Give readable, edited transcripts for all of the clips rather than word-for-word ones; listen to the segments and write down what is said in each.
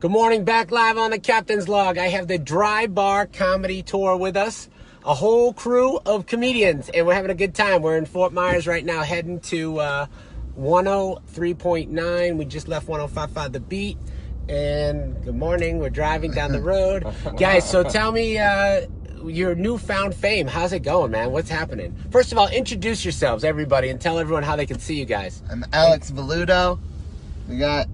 Good morning, back live on the Captain's Log. I have the Dry Bar Comedy Tour with us. A whole crew of comedians, and we're having a good time. We're in Fort Myers right now, heading to 103.9. We just left 105.5 The Beat. And good morning, we're driving down the road. Guys, so tell me your newfound fame. How's it going, man? What's happening? First of all, introduce yourselves, everybody, and tell everyone how they can see you guys. I'm Alex Velluto. We got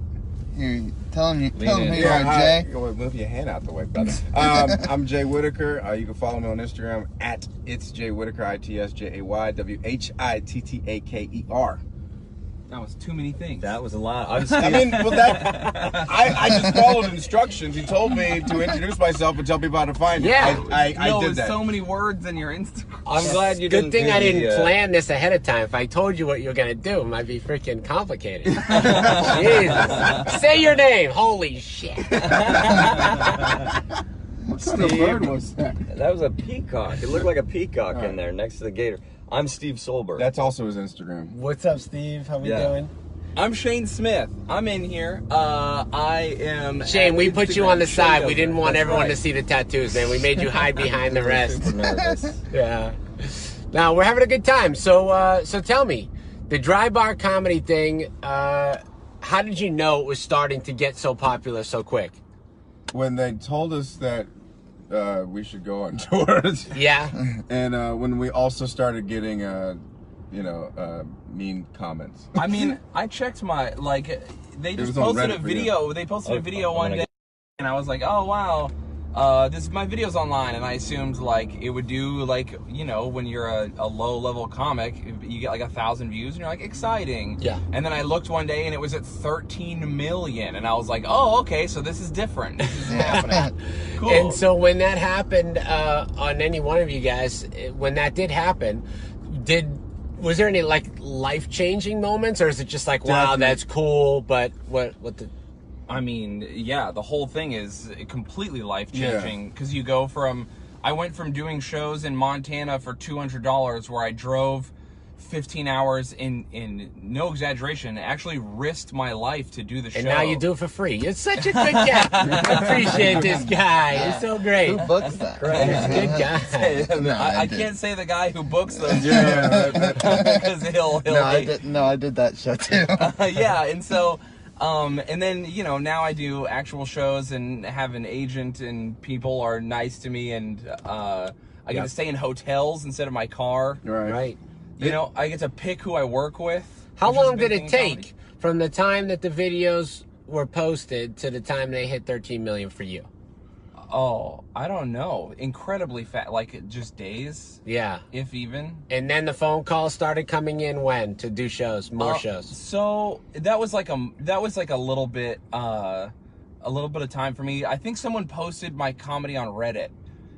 here. Tell him who you are, Jay. You move your hand out the way, brother. I'm Jay Whittaker. You can follow me on Instagram at It's Jay Whittaker, ITSJAYWHITTAKER. That was too many things. That was a lot. I just followed instructions. He told me to introduce myself and tell people how to find me. I did that. So many words in your Instagram. I'm glad you didn't. Good thing I didn't plan this ahead of time. If I told you what you were going to do, it might be freaking complicated. Jesus. Say your name. Holy shit. What kind of bird was that? That was a peacock. It looked like a peacock in there next to the gator. I'm Steve Soelberg. That's also his Instagram. What's up, Steve? How we doing? I'm Shane Smith. I'm in here. I am... Shane, we put you on the side. We didn't want everyone right. to see the tattoos, man. We made you hide behind the rest. Yeah. Now, we're having a good time. So tell me, the Dry Bar Comedy thing, how did you know it was starting to get so popular so quick? When they told us that we should go on tours. Yeah. And when we also started getting, mean comments. I mean, I checked my, they just posted a video. They posted a video one day, and I was like, oh, wow. My video's online, and I assumed it would do when you're a low-level comic, you get 1,000 views, and you're like, exciting. Yeah. And then I looked one day, and it was at 13 million, and I was like, oh, okay, so this is different. This is happening. Cool. And so when that happened on any one of you guys, when that did happen, was there any life-changing moments, or is it just wow, Definitely. that's cool, but what the... I mean, yeah, the whole thing is completely life-changing because you go from... I went from doing shows in Montana for $200 where I drove 15 hours in no exaggeration, actually risked my life to do the show. And now you do it for free. You're such a good guy. I appreciate this guy. He's so great. Who books that? He's a good guy. I can't say the guy who books those shows because he'll I did that show too. Yeah, and so... and then, now I do actual shows and have an agent and people are nice to me and I get to stay in hotels instead of my car. Right. I get to pick who I work with. How long did it take from the time that the videos were posted to the time they hit 13 million for you? Oh, I don't know. Incredibly fast, just days. Yeah. If even. And then the phone calls started coming in when to do shows, more shows. So that was a little bit of time for me. I think someone posted my comedy on Reddit,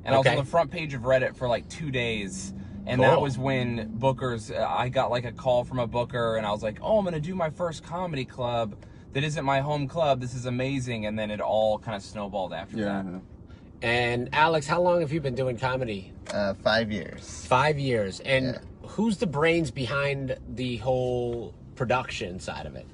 and I was on the front page of Reddit for 2 days. And that was when bookers, I got a call from a booker, and I was like, oh, I'm gonna do my first comedy club that isn't my home club. This is amazing. And then it all kind of snowballed after that. And Alex, how long have you been doing comedy? 5 years. 5 years. And who's the brains behind the whole production side of it?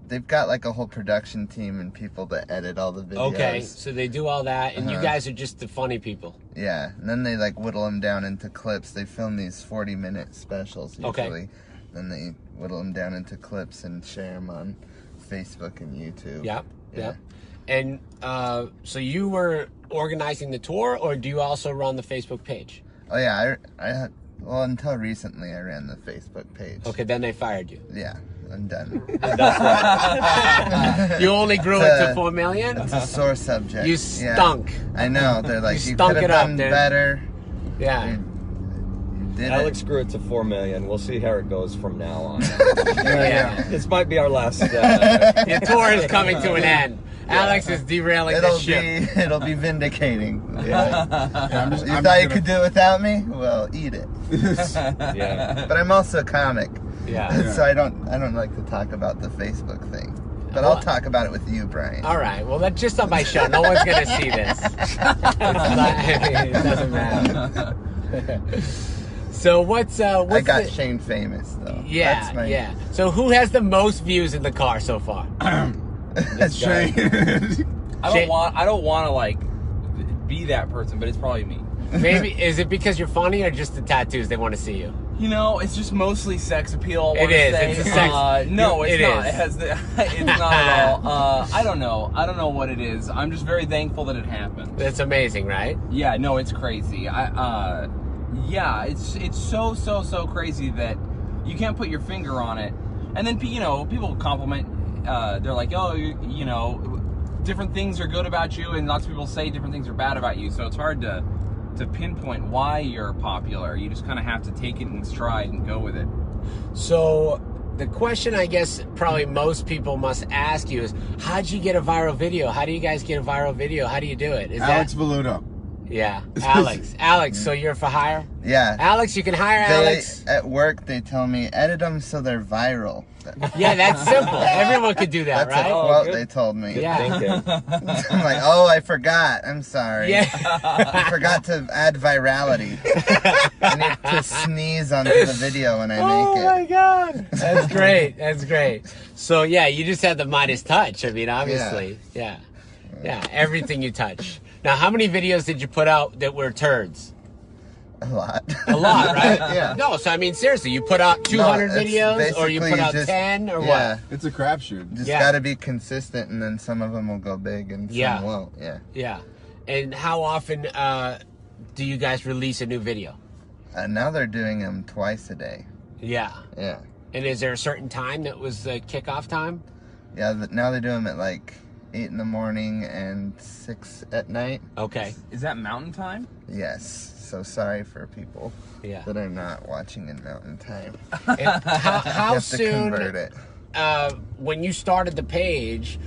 They've got a whole production team and people that edit all the videos. Okay, so they do all that, and you guys are just the funny people. Yeah, and then they whittle them down into clips. They film these 40-minute specials usually. Okay. Then they whittle them down into clips and share them on Facebook and YouTube. Yep. And so you were organizing the tour, or do you also run the Facebook page? Oh yeah, well, until recently I ran the Facebook page. Okay, then they fired you. Yeah, I'm done. That's right. You only grew it to 4 million? It's a sore subject. You stunk. Yeah. I know. They're like, you stunk could have done better. Yeah. You did Alex grew it to 4 million. We'll see how it goes from now on. Yeah. This might be our last. Your tour is coming to an end. Alex is derailing the ship. It'll be vindicating. Yeah. You thought you could do it without me? Well, eat it. Yeah. But I'm also a comic. Yeah. So I don't like to talk about the Facebook thing. But I'll talk about it with you, Brian. All right. Well, that's just on my show. No one's going to see this. It doesn't matter. So what's I got Shane famous though. Yeah, That's my... yeah. So who has the most views in the car so far? This guy. I don't want to like be that person, but it's probably me. Maybe is it because you're funny or just the tattoos? They want to see you. You know, it's just mostly sex appeal. It is. Say. It's a sex. No, it's it not. Is. It has. It's not at all. I don't know. I don't know what it is. I'm just very thankful that it happened. That's amazing, right? Yeah. No, it's crazy. Yeah, it's so crazy that you can't put your finger on it. And then people compliment. They're like, oh, you know, different things are good about you, and lots of people say different things are bad about you. So it's hard to pinpoint why you're popular. You just kind of have to take it in stride and go with it. So the question I guess probably most people must ask you is, how'd you get a viral video? How do you guys get a viral video? How do you do it? Is Alex Velluto. Yeah, Alex, so you're for hire? Yeah. Alex, you can hire Alex. At work, they tell me, edit them so they're viral. Yeah, that's simple. Everyone could do that, That's right? a quote good. they told me. Yeah. Thinking. I'm like, oh, I forgot. I'm sorry. Yeah. I forgot to add virality. I need to sneeze onto the video when I make it. Oh my God. That's great. That's great. So yeah, you just had the Midas touch. I mean, obviously. Yeah. Yeah. Everything you touch. Now, how many videos did you put out that were turds? A lot. A lot, right? Yeah. No, so I mean, seriously, you put out 200 it's videos, or you put out just- 10, or yeah. what? It's a crapshoot. Just Yeah. gotta be consistent, and then some of them will go big and some won't. Yeah. Yeah. And how often do you guys release a new video? Now they're doing them twice a day. Yeah. Yeah. And is there a certain time that was the kickoff time? Yeah. Now they do them at like 8 in the morning and 6 at night. Okay. Is that mountain time? Yes. So sorry for people Yeah. that are not watching in mountain time. And how You have to soon, convert it. when you started the page,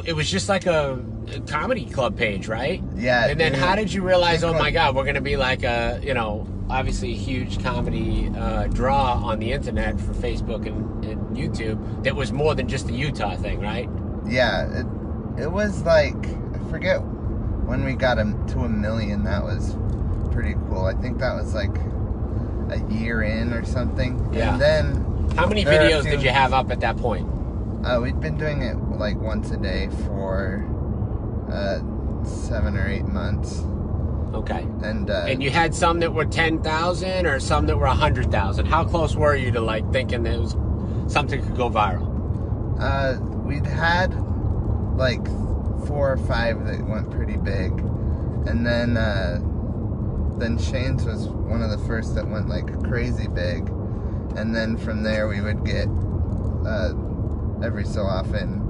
it was just like a comedy club page, right? Yeah. And then yeah. how did you realize, oh my God, we're going to be like a, obviously a huge comedy draw on the internet for Facebook and YouTube that was more than just a Utah thing, right? Yeah. It was like, I forget when we got to $1 million. That was pretty cool. I think that was like a year in or something. Yeah. And then How many there are a videos few- did you have up at that point? We'd been doing it like once a day for 7 or 8 months. Okay. And You had some that were 10,000 or some that were 100,000. How close were you to like thinking that it was something could go viral? we'd had like 4 or 5 that went pretty big, and then Shane's was one of the first that went like crazy big, and then from there we would get every so often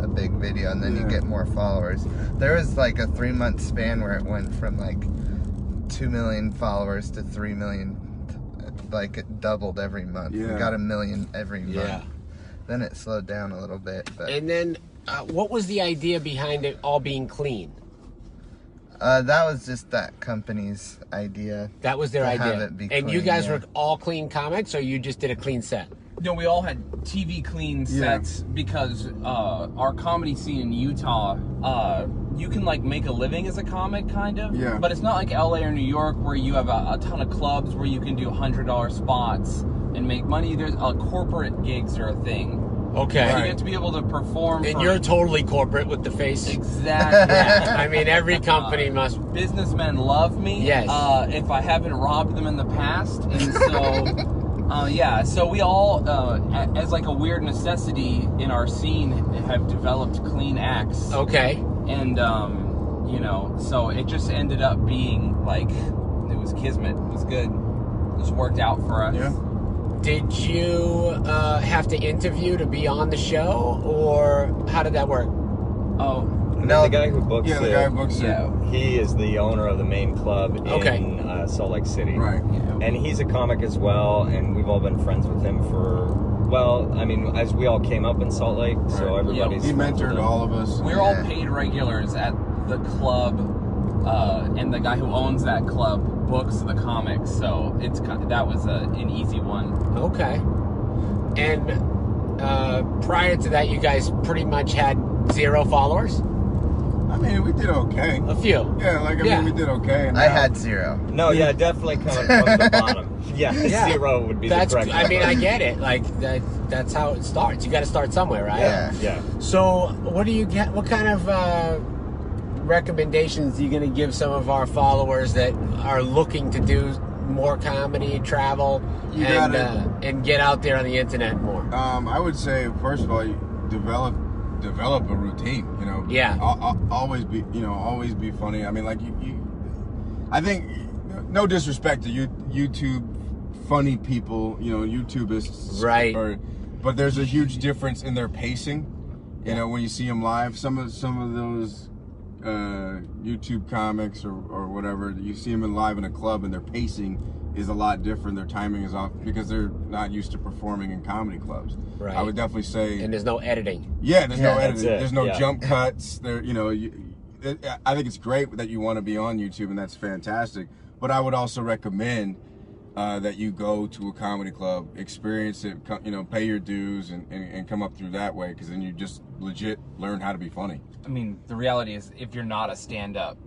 a big video, and then you get more followers. There was like a 3-month span where it went from like 2 million followers to 3 million, like it doubled every month. Yeah. We got 1 million every month. Yeah. Then it slowed down a little bit, but And then what was the idea behind it all being clean? that was just that company's idea. That was their To have idea. it be And you clean, guys yeah. were all clean comics, or you just did a clean set? No, we all had TV clean sets because our comedy scene in Utah, you can like make a living as a comic, kind of. Yeah. But it's not like LA or New York where you have a ton of clubs where you can do $100 spots and make money. There's corporate gigs are a thing. Okay. So you have to be able to perform. And for- you're totally corporate with the face. exactly. I mean, every company must. Businessmen love me. Yes. If I haven't robbed them in the past, and so. Yeah, so we all, as like a weird necessity in our scene, have developed clean acts. Okay. And, so it just ended up being like, it was kismet. It was good. It just worked out for us. Yeah. Did you have to interview to be on the show, or how did that work? Oh, No. The guy who books Yeah, the it, guy who books yeah. he is the owner of the main club in Okay. Salt Lake City. it. Right. And he's a comic as well, and we've all been friends with him for, well, I mean, as we all came up in Salt Lake, so Right. everybody's He friends with mentored him. all of us. We're all paid regulars at the club, and the guy who owns that club books the comics, so that was an easy one. Okay. And prior to that, you guys pretty much had 0 followers? I mean, we did okay. A few. Yeah, like, I mean, we did okay. And I had 0. No, yeah, definitely coming from the bottom. Yeah, Yeah. 0 would be the correct I mean, number. I get it. Like, that's how it starts. You got to start somewhere, right? Yeah. Yeah. So, what do you get? What kind of recommendations are you going to give some of our followers that are looking to do more comedy, travel, and get out there on the internet more? I would say, first of all, you develop a routine. You know. Yeah. Always be funny. I mean, like I think, no disrespect to YouTube funny people, you know, YouTubists, right? But there's a huge difference in their pacing. You know, when you see them live, some of those YouTube comics or whatever, you see them live in a club and their pacing is a lot different. Their timing is off because they're not used to performing in comedy clubs. Right. I would definitely say. And there's no editing. Yeah, there's no that's editing. it. There's no Yeah. jump cuts. There, you know, I think it's great that you want to be on YouTube, and that's fantastic. But I would also recommend that you go to a comedy club, experience it, you know, pay your dues, and come up through that way, because then you just legit learn how to be funny. I mean, the reality is, if you're not a stand-up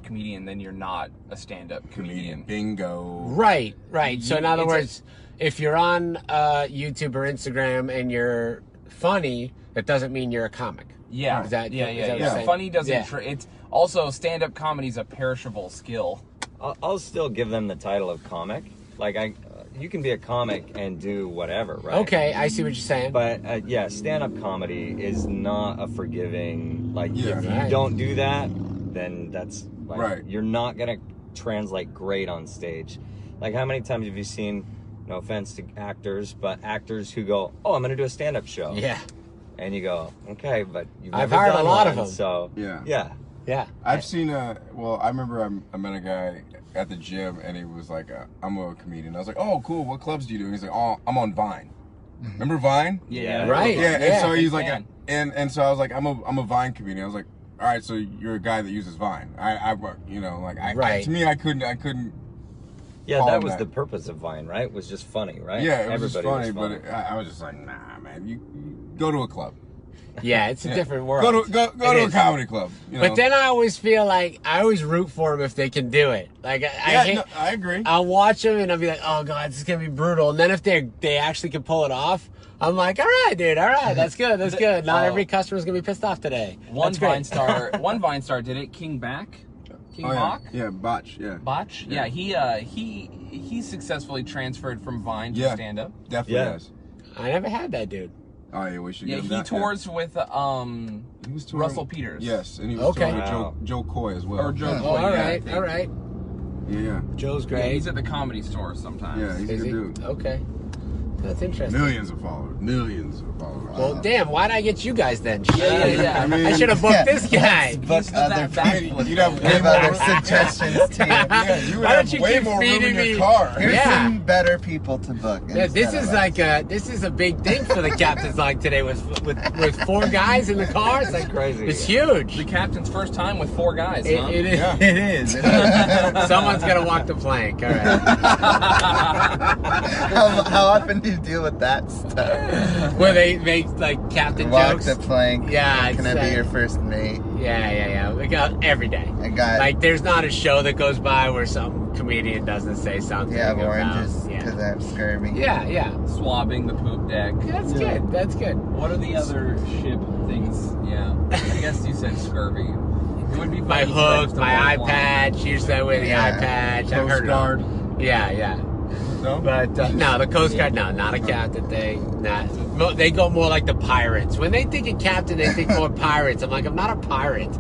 comedian, then you're not a stand-up comedian. Bingo. Right. So in other It's words, if you're on YouTube or Instagram and you're funny, that doesn't mean you're a comic. Yeah. Is that what you're Yeah. saying? Funny doesn't. Yeah. It's also, stand-up comedy is a perishable skill. I'll still give them the title of comic. Like, you can be a comic and do whatever, right? Okay, I see what you're saying. But yeah, stand-up comedy is not a forgiving. Like, Yeah. if you Right. don't do that, then that's like, Right. you're not gonna translate great on stage. Like, how many times have you seen? No offense to actors, but actors who go, "Oh, I'm gonna do a stand-up show." Yeah. And you go, "Okay, but you've I've never hired a done lot of one, them. So Yeah. Yeah. I've seen well, I remember I met a guy at the gym, and he was like, I'm a comedian. I was like, oh, cool. What clubs do you do? And he's like, oh, I'm on Vine. Remember Vine? Yeah. Right. Yeah. And so he's like, fan. and so I was like, I'm a Vine comedian. I was like, all right, so you're a guy that uses Vine. I you know, like, Right. to me, I couldn't. Yeah, call that him was that. the purpose of Vine, right? Was just funny, right? Yeah, it was Everybody just funny, but I was just like, nah, man, you go to a club. Yeah, it's a different world. Go to a comedy club. You know? But then I always feel like I always root for them if they can do it. Like I agree. I'll watch them and I'll be like, oh god, this is gonna be brutal. And then if they actually can pull it off, I'm like, all right, dude, all right, that's good, that's good. Not every customer's gonna be pissed off today. One That's great. Vine star did it. King Bach? Yeah, Botch. Yeah. Botch? Yeah, he successfully transferred from Vine to stand-up. Definitely Yeah. has. I never had that dude. Oh yeah, we should. Yeah, give him he that. tours with He was touring- Russell Peters. Yes, and he was Okay. touring with Wow. Joe Coy as well. Or Joe Oh, Coy, all yeah, I right, think. all right. Yeah. Joe's Yeah, great. he's at the Comedy Store sometimes. Yeah, he's a Is good he? dude. Okay, that's interesting. Millions of followers. Well, damn, why'd I get you guys then? Yeah. I mean, I should have booked Yeah. this guy. Book He's other that backflip. You'd have way Give more. other suggestions to you. Yeah, you would Why don't have you way keep more room in feeding your me? car. Here's Yeah. some better people to book. Yeah, this instead is of like us. this is a big thing for the captain's like today with 4 guys in the car. It's like crazy. It's huge. The captain's first time with 4 guys, huh? It is. Yeah. It is. Someone's gonna walk the plank. All right. How often do you deal with that stuff? Where they make like captain Walk jokes. the plank. Yeah, Can I it's, be your first mate? Yeah. We got every day. I got Like, there's not a show that goes by where some comedian doesn't say something. you have about- oranges Yeah. because I have scurvy. Yeah. Swabbing the poop deck. That's good. That's good. What are the other ship things? Yeah. I guess you said scurvy. It would be My funny hook, to my eye walk patch. You said with the Yeah. eye patch. I've Coast heard it all. Guard. Yeah. No. But no, the Coast Guard, no, not a captain thing. They go more like the pirates. When they think of captain, they think more pirates. I'm like, I'm not a pirate.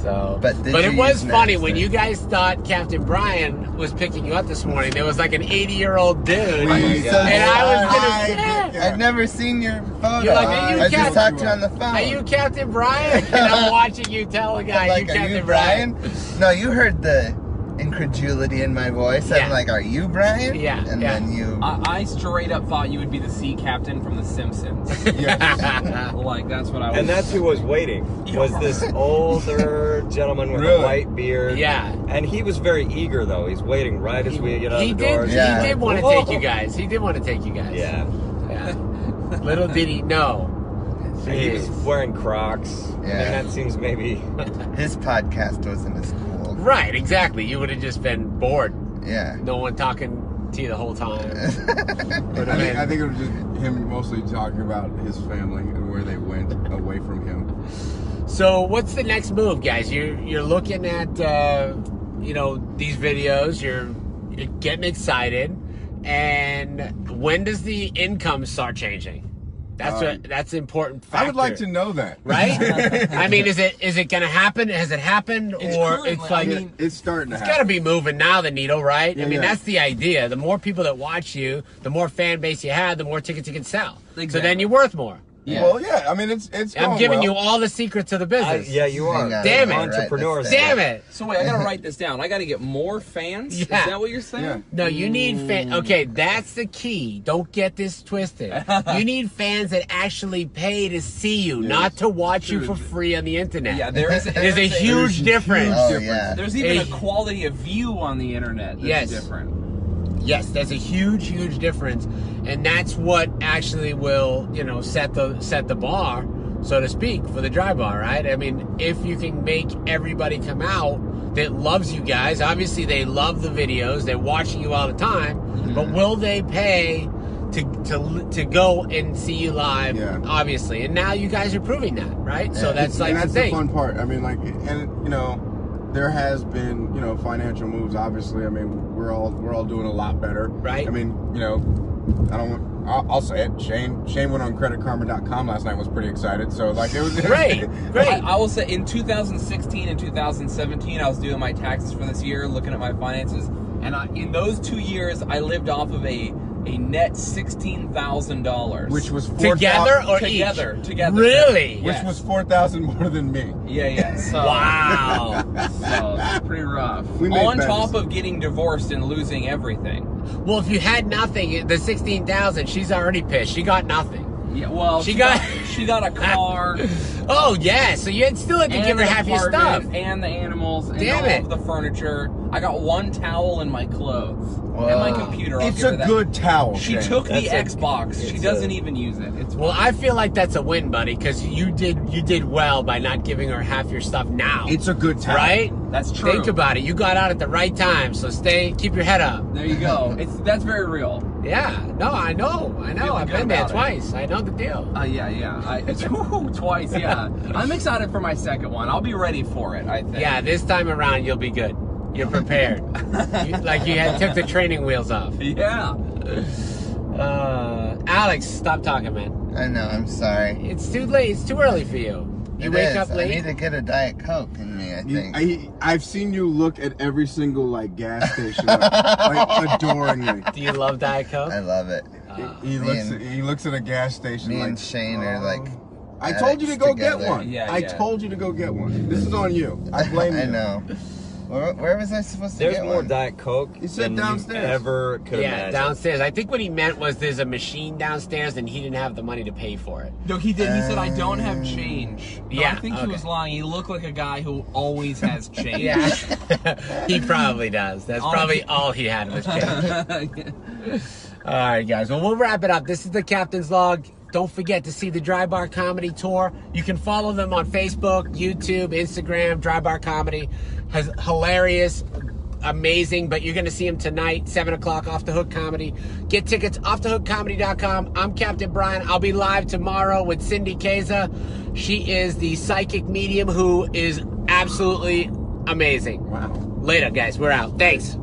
So, But did it you was use funny maps when then? you guys thought Captain Brien was picking you up this morning. There was like an 80-year-old dude, Please, and I was gonna I- say, I've never seen your photo. You're like, are you I just Captain- talked to you on the phone. "Are you Captain Brien?" And I'm watching you tell a guy, like, "You are Captain you Brien?" Brian? No, you heard the incredulity in my voice. Yeah. I'm like, are you Brian? Yeah, And yeah. then you. I straight up thought you would be the sea captain from The Simpsons. Yeah. Like, that's what I was. And that's who was waiting. Was this older gentleman with a Really? white beard? Yeah. And he was very eager though. He's waiting right as we get out He the door. did. Yeah. He did want to Whoa. take you guys. He did want to take you guys. Yeah. Yeah. Little did he know. He was wearing Crocs. Yeah. And that seems maybe... His podcast wasn't as cool. Right, exactly. You would have just been bored. Yeah. No one talking to you the whole time. I think it was just him mostly talking about his family and where they went away from him. So what's the next move, guys? You're looking at these videos. You're getting excited, and when does the income start changing? That's an important factor. I would like to know that. Right? I mean, is it going to happen? Has it happened? It's starting to happen. It's got to be moving now, the needle, right? Yeah, I mean, that's the idea. The more people that watch you, the more fan base you have, the more tickets you can sell. Exactly. So then you're worth more. Yeah. Well, yeah. I mean, it's. I'm giving you all the secrets of the business. Yeah, you are. Damn it. Entrepreneurs. Damn it. So wait, I gotta write this down. I gotta get more fans? Yeah. Is that what you're saying? Yeah. No, you need fans. Okay, that's the key. Don't get this twisted. You need fans that actually pay to see you, not to watch you for free on the internet. Yeah, there's a huge difference. Oh, yeah. There's even a quality of view on the internet that's different. Yes, there's a huge, huge difference, and that's what actually will, set the bar, so to speak, for the dry bar, right? I mean, if you can make everybody come out that loves you guys, obviously they love the videos, they're watching you all the time, but will they pay to go and see you live? Yeah. Obviously, and now you guys are proving that, right? Yeah. So that's that's the thing. fun part. I mean, there has been, financial moves. Obviously, I mean, we're all doing a lot better. Right. I mean, I'll say it. Shane went on creditkarma.com last night. Was pretty excited. So it was Great. I will say in 2016 and 2017, I was doing my taxes for this year, looking at my finances, and in those 2 years, I lived off of a net $16,000, which was together or together. Really? Which was 4,000 more than me. Yeah. So, Wow. So it's pretty rough. We made On bets. top of getting divorced and losing everything. Well, if you had nothing, the 16,000, she's already pissed. She got nothing. Yeah. Well, She got a car. Oh yeah, so you still had to give her half your stuff. And the animals and Damn all it. of the furniture. I got one towel and my clothes. Whoa. And my computer. I'll It's give her a that. good towel. She Shane. took the That's Xbox. She doesn't even use it. It's Well, I feel like that's a win, buddy, because you did well by not giving her half your stuff now. It's a good towel. right. That's true. Think about it. You got out at the right time, so keep your head up. There you go. That's very real. Yeah. No, I know. Feeling I've good been there about it. twice. I know the deal. Yeah. Twice. Yeah. I'm excited for my second one. I'll be ready for it. I think. Yeah, this time around you'll be good. You're prepared. you took the training wheels off. Yeah. Alex, stop talking, man. I know, I'm sorry. It's too late. It's too early for you. You wake up I late. need to get a Diet Coke in me, I think. I've seen you look at every single gas station adoringly. Do you love Diet Coke? I love it. He looks at a gas station Me like, and Shane are like... I told you to go together. get one. Yeah, I yeah. told you to go get one. This is on you. I blame you. I know. Where was I supposed to There's get more one? Diet Coke He said than downstairs. you ever could Yeah, imagine. downstairs. I think what he meant was there's a machine downstairs and he didn't have the money to pay for it. No, he did. He said, I don't have change. No, Yeah, I think he was lying. He looked like a guy who always has change. Yeah. He probably does. That's probably all he had was change. All right, guys. Well, we'll wrap it up. This is the Captain's Log. Don't forget to see the Dry Bar Comedy Tour. You can follow them on Facebook, YouTube, Instagram. Dry Bar Comedy has hilarious, amazing, but you're going to see them tonight, 7 o'clock, Off the Hook Comedy. Get tickets, offthehookcomedy.com. I'm Captain Brien. I'll be live tomorrow with Cindy Keza. She is the psychic medium who is absolutely amazing. Wow. Later, guys. We're out. Thanks.